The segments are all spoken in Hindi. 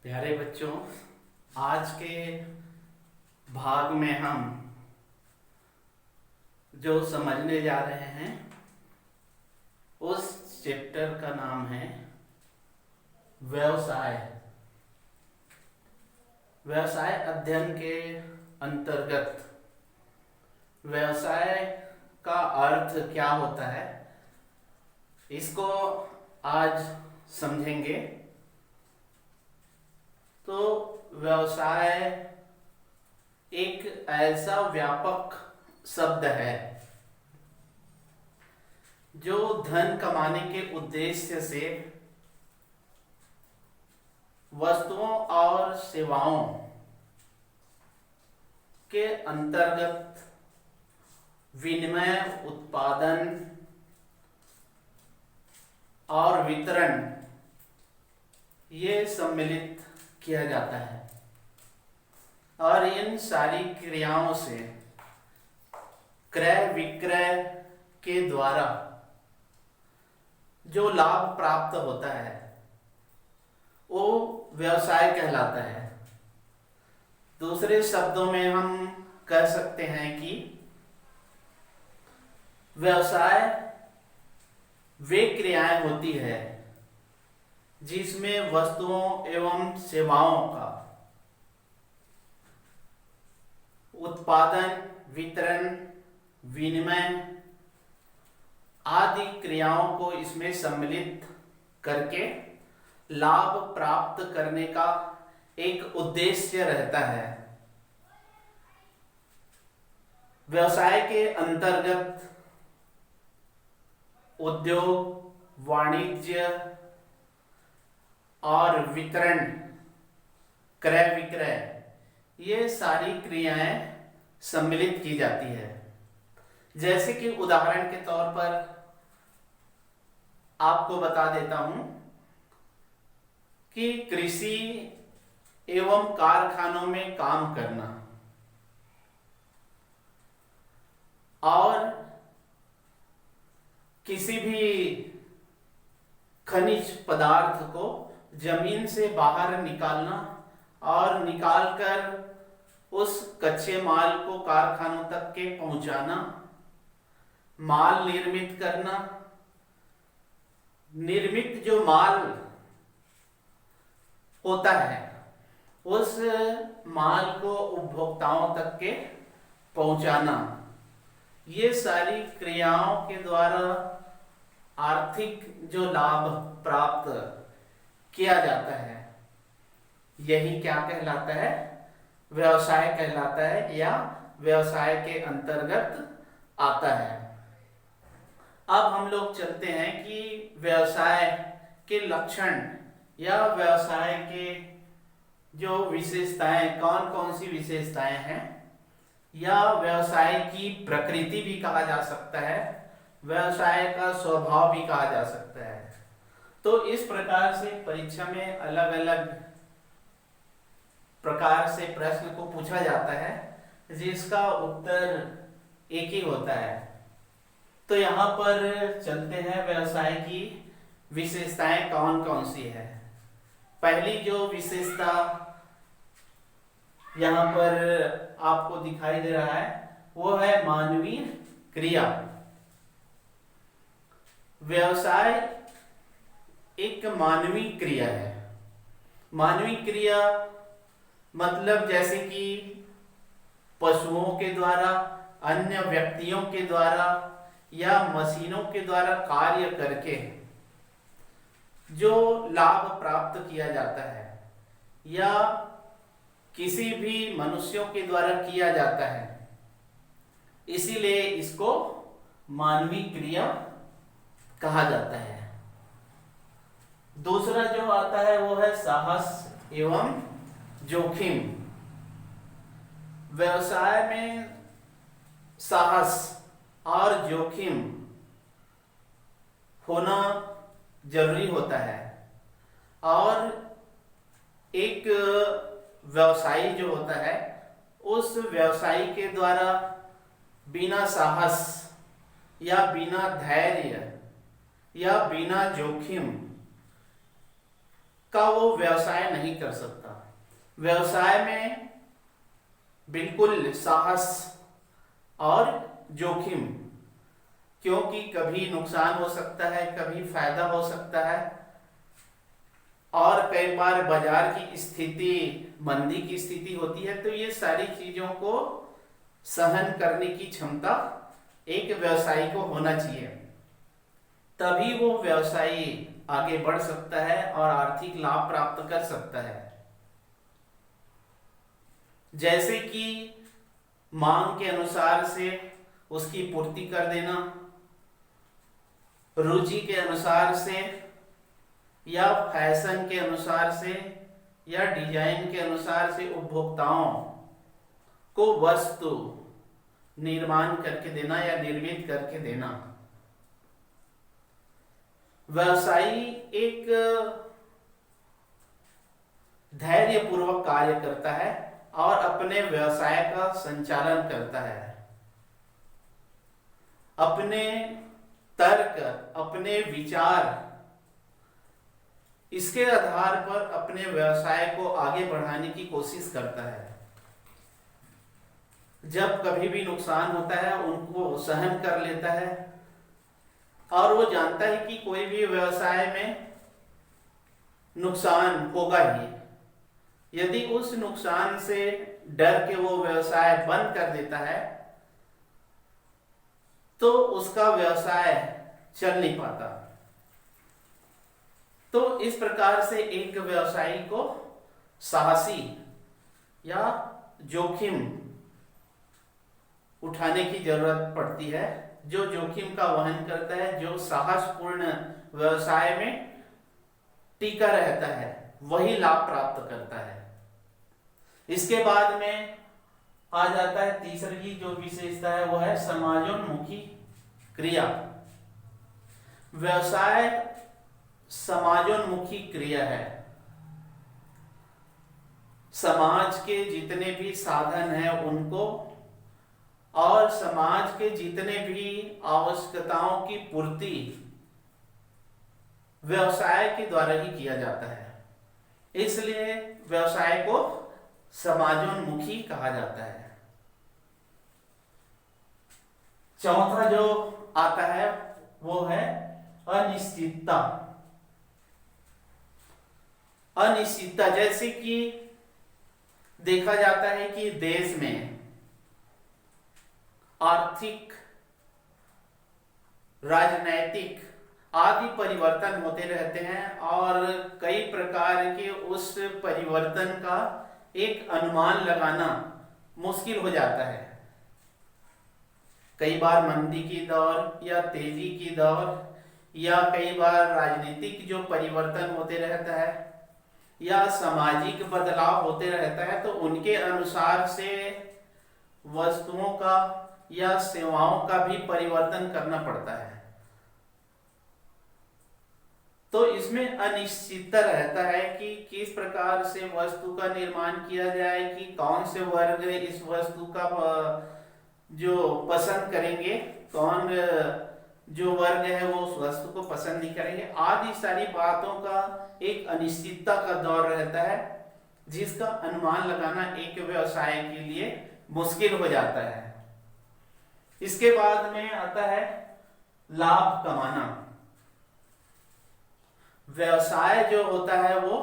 प्यारे बच्चों, आज के भाग में हम जो समझने जा रहे हैं उस चैप्टर का नाम है व्यवसाय। व्यवसाय अध्ययन के अंतर्गत व्यवसाय का अर्थ क्या होता है, इसको आज समझेंगे। तो व्यवसाय एक ऐसा व्यापक शब्द है जो धन कमाने के उद्देश्य से वस्तुओं और सेवाओं के अंतर्गत विनिमय, उत्पादन और वितरण ये सम्मिलित किया जाता है और इन सारी क्रियाओं से क्रय विक्रय के द्वारा जो लाभ प्राप्त होता है वो व्यवसाय कहलाता है। दूसरे शब्दों में हम कह सकते हैं कि व्यवसाय वे क्रियाएं होती है जिसमें वस्तुओं एवं सेवाओं का उत्पादन, वितरण, विनिमय आदि क्रियाओं को इसमें सम्मिलित करके लाभ प्राप्त करने का एक उद्देश्य रहता है। व्यवसाय के अंतर्गत उद्योग, वाणिज्य और वितरण, क्रय विक्रय ये सारी क्रियाएं सम्मिलित की जाती है। जैसे कि उदाहरण के तौर पर आपको बता देता हूं कि कृषि एवं कारखानों में काम करना और किसी भी खनिज पदार्थ को जमीन से बाहर निकालना और निकालकर उस कच्चे माल को कारखानों तक के पहुंचाना, माल निर्मित करना, निर्मित जो माल होता है उस माल को उपभोक्ताओं तक के पहुंचाना, ये सारी क्रियाओं के द्वारा आर्थिक जो लाभ प्राप्त किया जाता है यही क्या कहलाता है, व्यवसाय कहलाता है या व्यवसाय के अंतर्गत आता है। अब हम लोग चलते हैं कि व्यवसाय के लक्षण या व्यवसाय के जो विशेषताएं, कौन कौन सी विशेषताएं हैं, या व्यवसाय की प्रकृति भी कहा जा सकता है, व्यवसाय का स्वभाव भी कहा जा सकता है। तो इस प्रकार से परीक्षा में अलग अलग प्रकार से प्रश्न को पूछा जाता है जिसका उत्तर एक ही होता है। तो यहाँ पर चलते हैं व्यवसाय की विशेषताएं कौन कौन सी है। पहली जो विशेषता यहाँ पर आपको दिखाई दे रहा है वो है मानवीय क्रिया। व्यवसाय एक मानवीय क्रिया है। मानवीय क्रिया मतलब जैसे कि पशुओं के द्वारा, अन्य व्यक्तियों के द्वारा या मशीनों के द्वारा कार्य करके जो लाभ प्राप्त किया जाता है या किसी भी मनुष्यों के द्वारा किया जाता है, इसीलिए इसको मानवीय क्रिया कहा जाता है। दूसरा जो आता है वो है साहस एवं जोखिम। व्यवसाय में साहस और जोखिम होना जरूरी होता है और एक व्यवसायी जो होता है उस व्यवसायी के द्वारा बिना साहस या बिना धैर्य या बिना जोखिम का वो व्यवसाय नहीं कर सकता। व्यवसाय में बिल्कुल साहस और जोखिम, क्योंकि कभी नुकसान हो सकता है, कभी फायदा हो सकता है, और कई बार बाजार की स्थिति, मंदी की स्थिति होती है। तो ये सारी चीजों को सहन करने की क्षमता एक व्यवसायी को होना चाहिए, तभी वो व्यवसायी आगे बढ़ सकता है और आर्थिक लाभ प्राप्त कर सकता है। जैसे कि मांग के अनुसार से उसकी पूर्ति कर देना, रुचि के अनुसार से या फैशन के अनुसार से या डिजाइन के अनुसार से उपभोक्ताओं को वस्तु निर्माण करके देना या निर्मित करके देना। व्यवसायी एक धैर्यपूर्वक कार्य करता है और अपने व्यवसाय का संचालन करता है। अपने तर्क, अपने विचार, इसके आधार पर अपने व्यवसाय को आगे बढ़ाने की कोशिश करता है। जब कभी भी नुकसान होता है उनको सहन कर लेता है और वो जानता है कि कोई भी व्यवसाय में नुकसान होगा ही। यदि उस नुकसान से डर के वो व्यवसाय बंद कर देता है तो उसका व्यवसाय चल नहीं पाता। तो इस प्रकार से एक व्यवसायी को साहसी या जोखिम उठाने की जरूरत पड़ती है। जो जोखिम का वहन करता है, जो साहसपूर्ण व्यवसाय में टिका रहता है, वही लाभ प्राप्त करता है। इसके बाद में आ जाता है तीसरी जो विशेषता है, वो है समाजोन्मुखी क्रिया। व्यवसाय समाजोन्मुखी क्रिया है। समाज के जितने भी साधन हैं उनको और समाज के जितने भी आवश्यकताओं की पूर्ति व्यवसाय के द्वारा ही किया जाता है, इसलिए व्यवसाय को समाजोन्मुखी कहा जाता है। चौथा जो आता है वो है अनिश्चितता। अनिश्चितता, जैसे कि देखा जाता है कि देश में आर्थिक, राजनैतिक आदि परिवर्तन होते रहते हैं और कई प्रकार के उस परिवर्तन का एक अनुमान लगाना मुश्किल हो जाता है। कई बार मंदी की दौर या तेजी की दौर या कई बार राजनीतिक जो परिवर्तन होते रहता है या सामाजिक बदलाव होते रहता है, तो उनके अनुसार से वस्तुओं का या सेवाओं का भी परिवर्तन करना पड़ता है। तो इसमें अनिश्चितता रहता है कि किस प्रकार से वस्तु का निर्माण किया जाए, कि कौन से वर्ग इस वस्तु का जो पसंद करेंगे, कौन जो वर्ग है वो उस वस्तु को पसंद नहीं करेंगे, आदि सारी बातों का एक अनिश्चितता का दौर रहता है, जिसका अनुमान लगाना एक व्यवसाय के लिए मुश्किल हो जाता है। इसके बाद में आता है लाभ कमाना। व्यवसाय जो होता है वो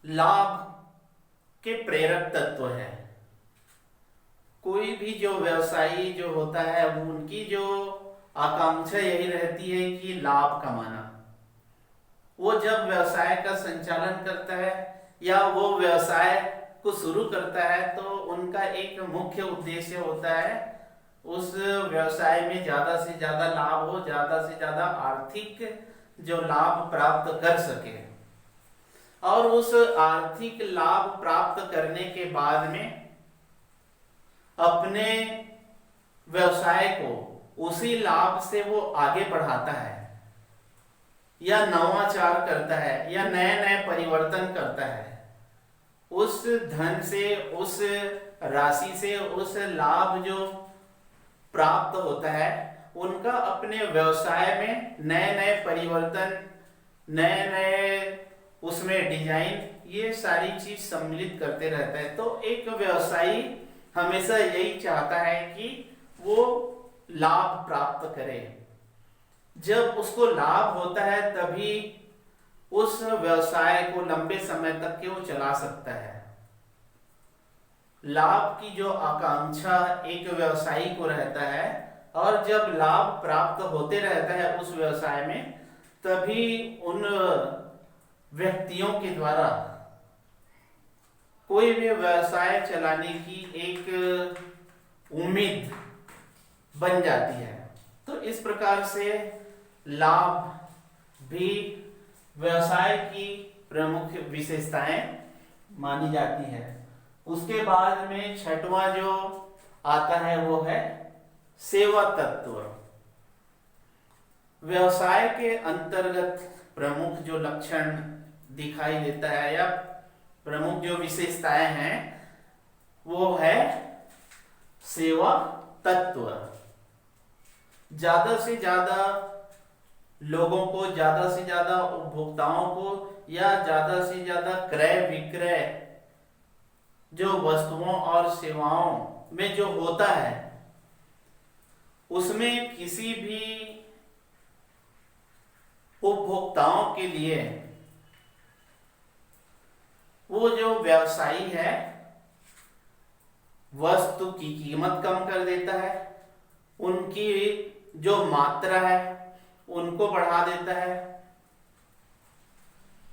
लाभ के प्रेरक तत्व है। कोई भी जो व्यवसायी जो होता है उनकी जो आकांक्षा यही रहती है कि लाभ कमाना। वो जब व्यवसाय का संचालन करता है या वो व्यवसाय को शुरू करता है तो उनका एक मुख्य उद्देश्य होता है उस व्यवसाय में ज्यादा से ज्यादा लाभ हो, ज्यादा से ज्यादा आर्थिक जो लाभ प्राप्त कर सके। और उस आर्थिक लाभ प्राप्त करने के बाद में अपने व्यवसाय को उसी लाभ से वो आगे बढ़ाता है या नवाचार करता है या नए नए परिवर्तन करता है। उस धन से, उस राशि से, उस लाभ जो प्राप्त होता है उनका अपने व्यवसाय में नए नए परिवर्तन, नए नए उसमें डिजाइन ये सारी चीज सम्मिलित करते रहता है। तो एक व्यवसायी हमेशा यही चाहता है कि वो लाभ प्राप्त करे। जब उसको लाभ होता है तभी उस व्यवसाय को लंबे समय तक के वो चला सकता है। लाभ की जो आकांक्षा एक व्यवसायी को रहता है, और जब लाभ प्राप्त होते रहता है उस व्यवसाय में, तभी उन व्यक्तियों के द्वारा कोई भी व्यवसाय चलाने की एक उम्मीद बन जाती है। तो इस प्रकार से लाभ भी व्यवसाय की प्रमुख विशेषताएं मानी जाती है। उसके बाद में छठवां जो आता है वो है सेवा तत्व। व्यवसाय के अंतर्गत प्रमुख जो लक्षण दिखाई देता है या प्रमुख जो विशेषताएं हैं वो है सेवा तत्व। ज्यादा से ज्यादा लोगों को, ज्यादा से ज्यादा उपभोक्ताओं को या ज्यादा से ज्यादा क्रय विक्रय जो वस्तुओं और सेवाओं में जो होता है, उसमें किसी भी उपभोक्ताओं के लिए वो जो व्यवसायी है वस्तु की कीमत कम कर देता है, उनकी जो मात्रा है उनको बढ़ा देता है,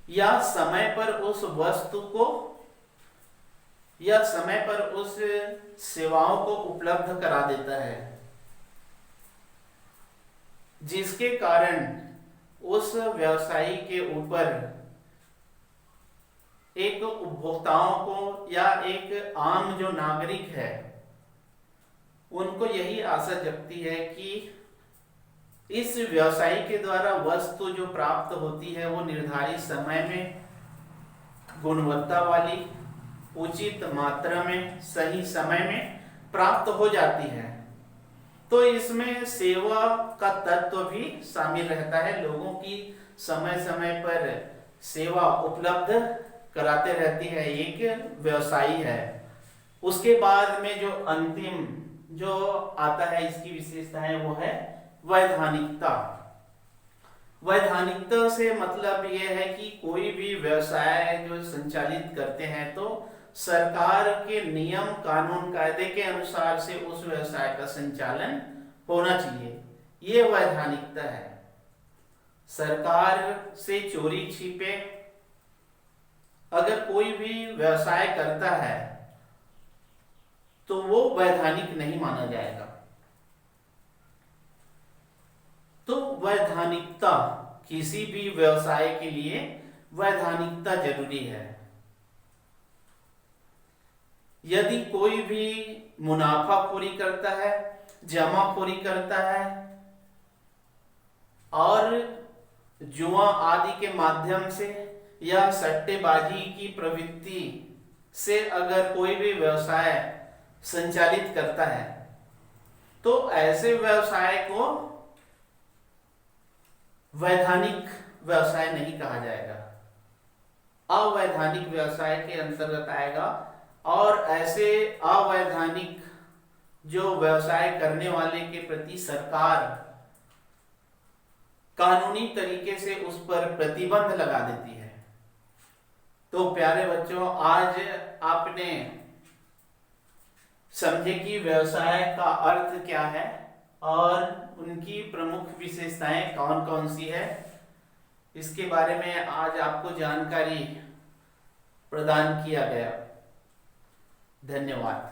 या समय पर उस वस्तु को या समय पर उस सेवाओं को उपलब्ध करा देता है, जिसके कारण उस व्यवसायी के ऊपर एक उपभोक्ताओं को या एक आम जो नागरिक है उनको यही आशा जगती है कि इस व्यवसायी के द्वारा वस्तु जो प्राप्त होती है वो निर्धारित समय में, गुणवत्ता वाली, उचित मात्रा में, सही समय में प्राप्त हो जाती है। तो इसमें सेवा का तत्व भी शामिल रहता है। लोगों की समय समय पर सेवा उपलब्ध कराते रहती है एक व्यवसायी है। उसके बाद में जो अंतिम जो आता है इसकी विशेषता है वो है वैधानिकता। वैधानिकता से मतलब यह है कि कोई भी व्यवसाय जो संचालित करते हैं तो सरकार के नियम कानून कायदे के अनुसार से उस व्यवसाय का संचालन होना चाहिए। ये वैधानिकता है। सरकार से चोरी छिपे अगर कोई भी व्यवसाय करता है तो वो वैधानिक नहीं माना जाएगा। तो वैधानिकता, किसी भी व्यवसाय के लिए वैधानिकता जरूरी है। यदि कोई भी मुनाफाखोरी करता है, जमाखोरी करता है और जुआ आदि के माध्यम से या सट्टेबाजी की प्रवृत्ति से अगर कोई भी व्यवसाय संचालित करता है तो ऐसे व्यवसाय को वैधानिक व्यवसाय नहीं कहा जाएगा, अवैधानिक व्यवसाय के अंतर्गत आएगा। और ऐसे अवैधानिक जो व्यवसाय करने वाले के प्रति सरकार कानूनी तरीके से उस पर प्रतिबंध लगा देती है। तो प्यारे बच्चों, आज आपने समझे कि व्यवसाय का अर्थ क्या है और उनकी प्रमुख विशेषताएं कौन कौन सी है, इसके बारे में आज आपको जानकारी प्रदान किया गया। धन्यवाद।